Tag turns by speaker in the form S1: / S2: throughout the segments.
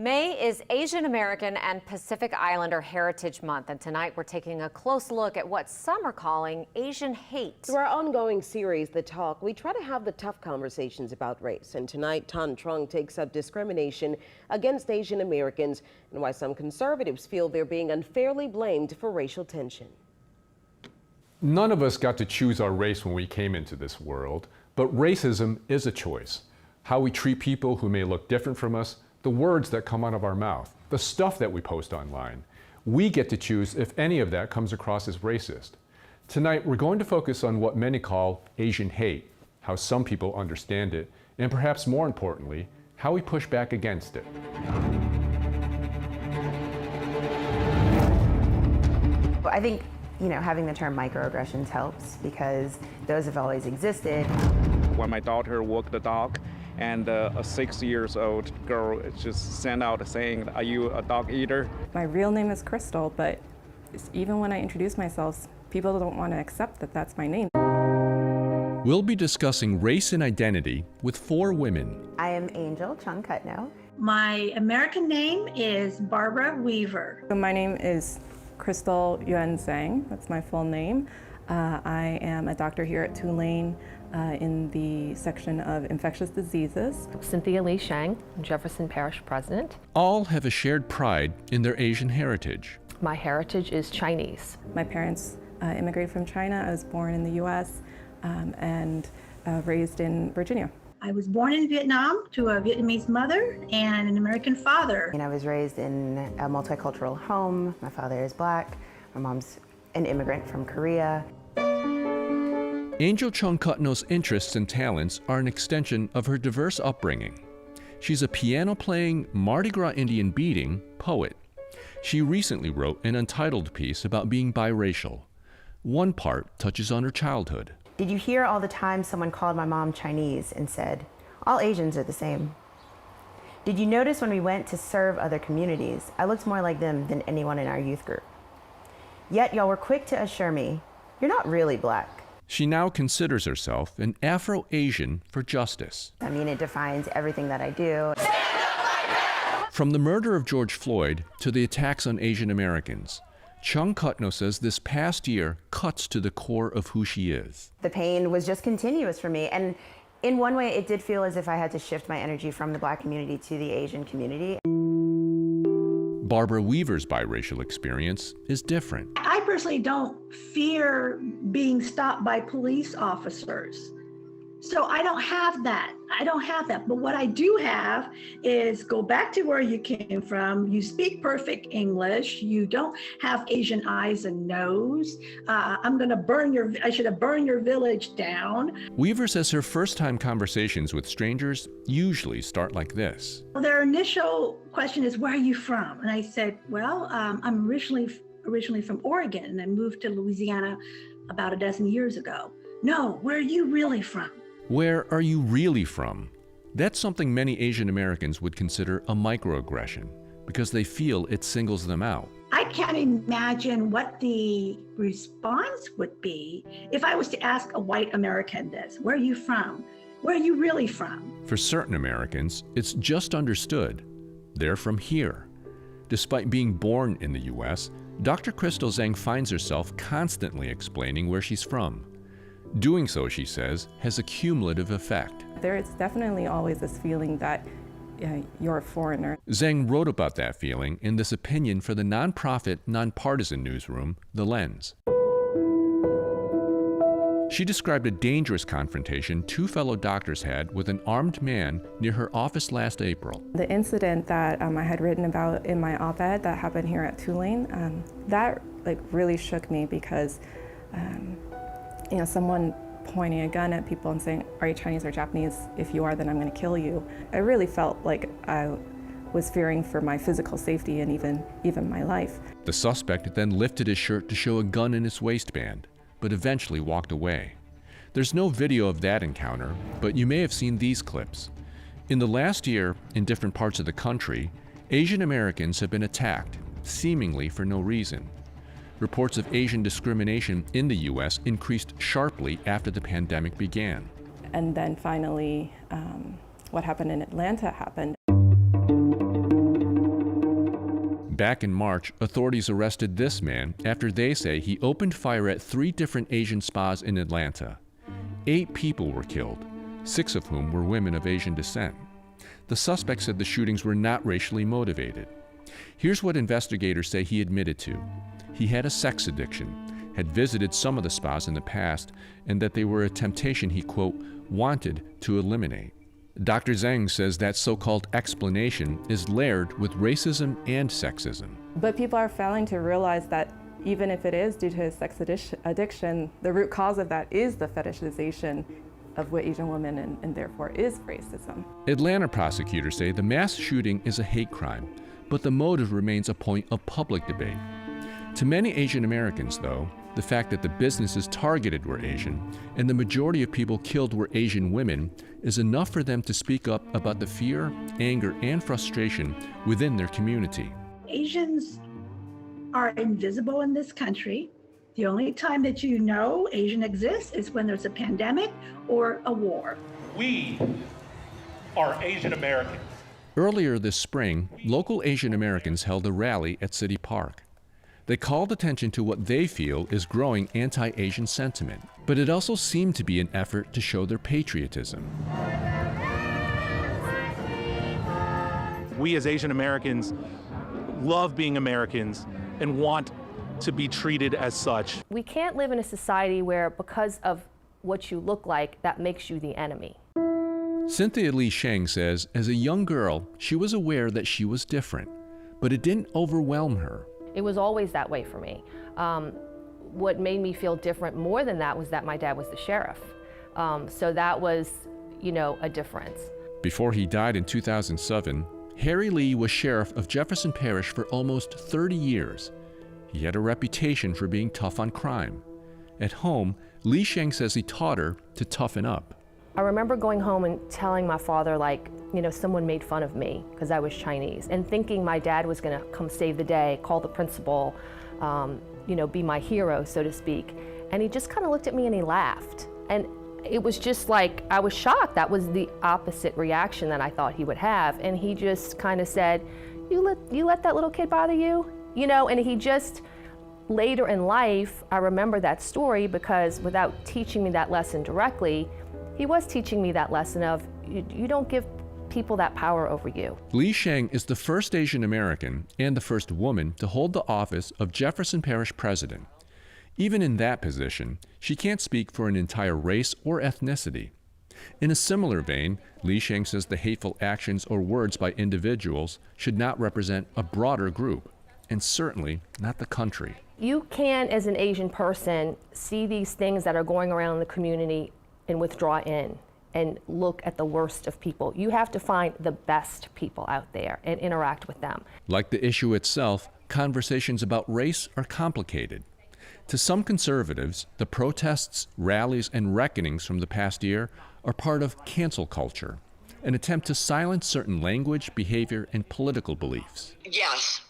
S1: May is Asian American and Pacific Islander Heritage Month, and tonight we're taking a close look at what some are calling Asian hate.
S2: Through our ongoing series, The Talk, we try to have the tough conversations about race. And tonight, Tan Trung takes up discrimination against Asian Americans and why some conservatives feel they're being unfairly blamed for racial tension.
S3: None of us got to choose our race when we came into this world, but racism is a choice. How we treat people who may look different from us, the words that come out of our mouth, the stuff that we post online. We get to choose if any of that comes across as racist. Tonight, we're going to focus on what many call Asian hate, how some people understand it, and perhaps more importantly, how we push back against it.
S4: I think, having the term microaggressions helps because those have always existed.
S5: When my daughter walked the dog, and a 6-year-old girl just sent out saying, "Are you a dog eater?"
S6: My real name is Crystal, but even when I introduce myself, people don't want to accept that that's my name.
S3: We'll be discussing race and identity with 4 women.
S4: I am Angel Chung Cutno.
S7: My American name is Barbara Weaver.
S6: So my name is Crystal Yuan Zhang. That's my full name. I am a doctor here at Tulane in the section of infectious diseases.
S8: Cynthia Lee Shang, Jefferson Parish President.
S3: All have a shared pride in their Asian heritage.
S8: My heritage is Chinese.
S6: My parents immigrated from China. I was born in the U.S. And raised in Virginia.
S7: I was born in Vietnam to a Vietnamese mother and an American father.
S4: And I was raised in a multicultural home. My father is Black. My mom's an immigrant from Korea.
S3: Angel Chung Cutno's interests and talents are an extension of her diverse upbringing. She's a piano-playing, Mardi Gras Indian beading poet. She recently wrote an untitled piece about being biracial. One part touches on her childhood.
S4: Did you hear all the time someone called my mom Chinese and said, "All Asians are the same"? Did you notice when we went to serve other communities, I looked more like them than anyone in our youth group? Yet y'all were quick to assure me, you're not really Black.
S3: She now considers herself an Afro-Asian for justice.
S4: I mean, it defines everything that I do.
S3: From the murder of George Floyd to the attacks on Asian Americans, Chung Cutno says this past year cuts to the core of who she is.
S4: The pain was just continuous for me. And in one way, it did feel as if I had to shift my energy from the Black community to the Asian community.
S3: Barbara Weaver's biracial experience is different.
S7: I personally don't fear being stopped by police officers. So I don't have that. But what I do have is go back to where you came from. You speak perfect English. You don't have Asian eyes and nose. I should have burned your village down.
S3: Weaver says her first-time conversations with strangers usually start like this.
S7: Their initial question is, "Where are you from?" And I said, "Well, I'm originally from Oregon, and I moved to Louisiana about a dozen years ago." "No, where are you really from?"
S3: Where are you really from? That's something many Asian Americans would consider a microaggression because they feel it singles them out.
S7: I can't imagine what the response would be if I was to ask a white American this. "Where are you from? Where are you really from?"
S3: For certain Americans, it's just understood. They're from here. Despite being born in the U.S., Dr. Crystal Zhang finds herself constantly explaining where she's from. Doing so, she says, has a cumulative effect.
S6: There is definitely always this feeling that you're a foreigner.
S3: Zhang wrote about that feeling in this opinion for the nonprofit, nonpartisan newsroom, The Lens. She described a dangerous confrontation 2 fellow doctors had with an armed man near her office last April.
S6: The incident that I had written about in my op-ed that happened here at Tulane, that really shook me because someone pointing a gun at people and saying, "Are you Chinese or Japanese? If you are, then I'm going to kill you." I really felt like I was fearing for my physical safety and even my life.
S3: The suspect then lifted his shirt to show a gun in his waistband, but eventually walked away. There's no video of that encounter, but you may have seen these clips. In the last year, in different parts of the country, Asian Americans have been attacked, seemingly for no reason. Reports of Asian discrimination in the U.S. increased sharply after the pandemic began.
S6: And then finally, what happened in Atlanta happened.
S3: Back in March, authorities arrested this man after they say he opened fire at 3 different Asian spas in Atlanta. 8 people were killed, 6 of whom were women of Asian descent. The suspect said the shootings were not racially motivated. Here's what investigators say he admitted to. He had a sex addiction, had visited some of the spas in the past, and that they were a temptation he, quote, wanted to eliminate. Dr. Zhang says that so-called explanation is layered with racism and sexism.
S6: But people are failing to realize that even if it is due to his sex addiction, the root cause of that is the fetishization of what Asian women and therefore is racism.
S3: Atlanta prosecutors say the mass shooting is a hate crime, but the motive remains a point of public debate. To many Asian Americans, though, the fact that the businesses targeted were Asian and the majority of people killed were Asian women is enough for them to speak up about the fear, anger, and frustration within their community.
S7: Asians are invisible in this country. The only time that you know Asian exists is when there's a pandemic or a war.
S9: We are Asian Americans.
S3: Earlier this spring, local Asian Americans held a rally at City Park. They called attention to what they feel is growing anti-Asian sentiment, but it also seemed to be an effort to show their patriotism.
S9: We as Asian Americans love being Americans and want to be treated as such.
S8: We can't live in a society where because of what you look like, that makes you the enemy.
S3: Cynthia Lee Sheng says as a young girl, she was aware that she was different, but it didn't overwhelm her.
S8: It was always that way for me. What made me feel different more than that was that my dad was the sheriff. So that was, a difference.
S3: Before he died in 2007, Harry Lee was sheriff of Jefferson Parish for almost 30 years. He had a reputation for being tough on crime. At home, Lee Sheng says he taught her to toughen up.
S8: I remember going home and telling my father, someone made fun of me because I was Chinese, and thinking my dad was going to come save the day, call the principal, be my hero, so to speak. And he just kind of looked at me and he laughed. And it was just like, I was shocked. That was the opposite reaction that I thought he would have. And he just kind of said, you let that little kid bother you? And he just, later in life, I remember that story because without teaching me that lesson directly, he was teaching me that lesson of, you don't give people that power over you.
S3: Lee Sheng is the first Asian American and the first woman to hold the office of Jefferson Parish president. Even in that position, she can't speak for an entire race or ethnicity. In a similar vein, Lee Sheng says the hateful actions or words by individuals should not represent a broader group, and certainly not the country.
S8: You can, as an Asian person, see these things that are going around in the community and withdraw in and look at the worst of people. You have to find the best people out there and interact with them.
S3: Like the issue itself, conversations about race are complicated. To some conservatives, the protests, rallies, and reckonings from the past year are part of cancel culture, an attempt to silence certain language, behavior, and political beliefs.
S10: Yes,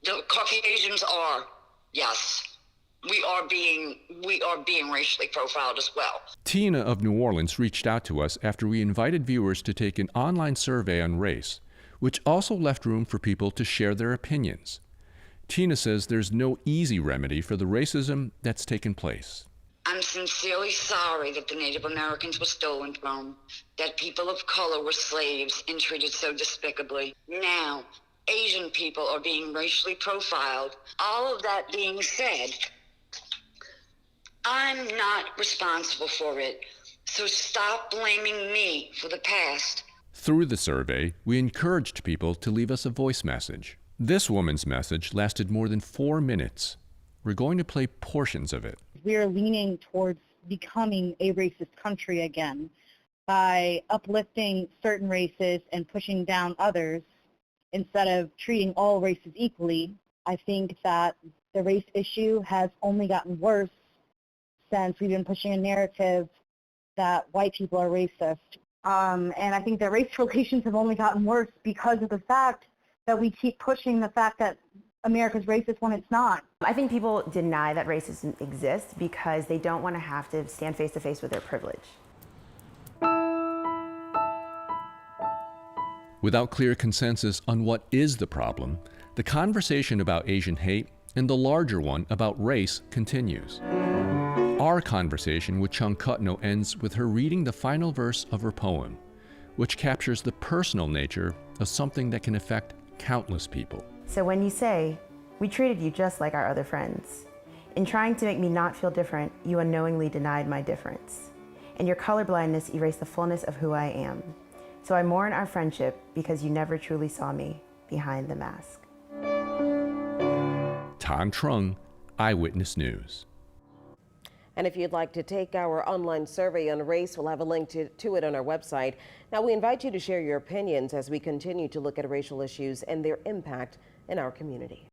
S10: the Caucasians are, yes. We are being racially profiled as well.
S3: Tina of New Orleans reached out to us after we invited viewers to take an online survey on race, which also left room for people to share their opinions. Tina says there's no easy remedy for the racism that's taken place.
S10: I'm sincerely sorry that the Native Americans were stolen from, that people of color were slaves and treated so despicably. Now, Asian people are being racially profiled. All of that being said, I'm not responsible for it, so stop blaming me for the past.
S3: Through the survey, we encouraged people to leave us a voice message. This woman's message lasted more than 4 minutes. We're going to play portions of it.
S11: We are leaning towards becoming a racist country again by uplifting certain races and pushing down others instead of treating all races equally. I think that the race issue has only gotten worse since we've been pushing a narrative that white people are racist. And I think that race relations have only gotten worse because of the fact that we keep pushing the fact that America's racist when it's not.
S4: I think people deny that racism exists because they don't want to have to stand face to face with their privilege.
S3: Without clear consensus on what is the problem, The conversation about Asian hate and the larger one about race continues. Our conversation with Chung Kutno ends with her reading the final verse of her poem, which captures the personal nature of something that can affect countless people.
S4: So when you say, "We treated you just like our other friends," in trying to make me not feel different, you unknowingly denied my difference. And your colorblindness erased the fullness of who I am. So I mourn our friendship because you never truly saw me behind the mask.
S3: Tan Trung, Eyewitness News.
S2: And if you'd like to take our online survey on race, we'll have a link to it on our website. Now, we invite you to share your opinions as we continue to look at racial issues and their impact in our community.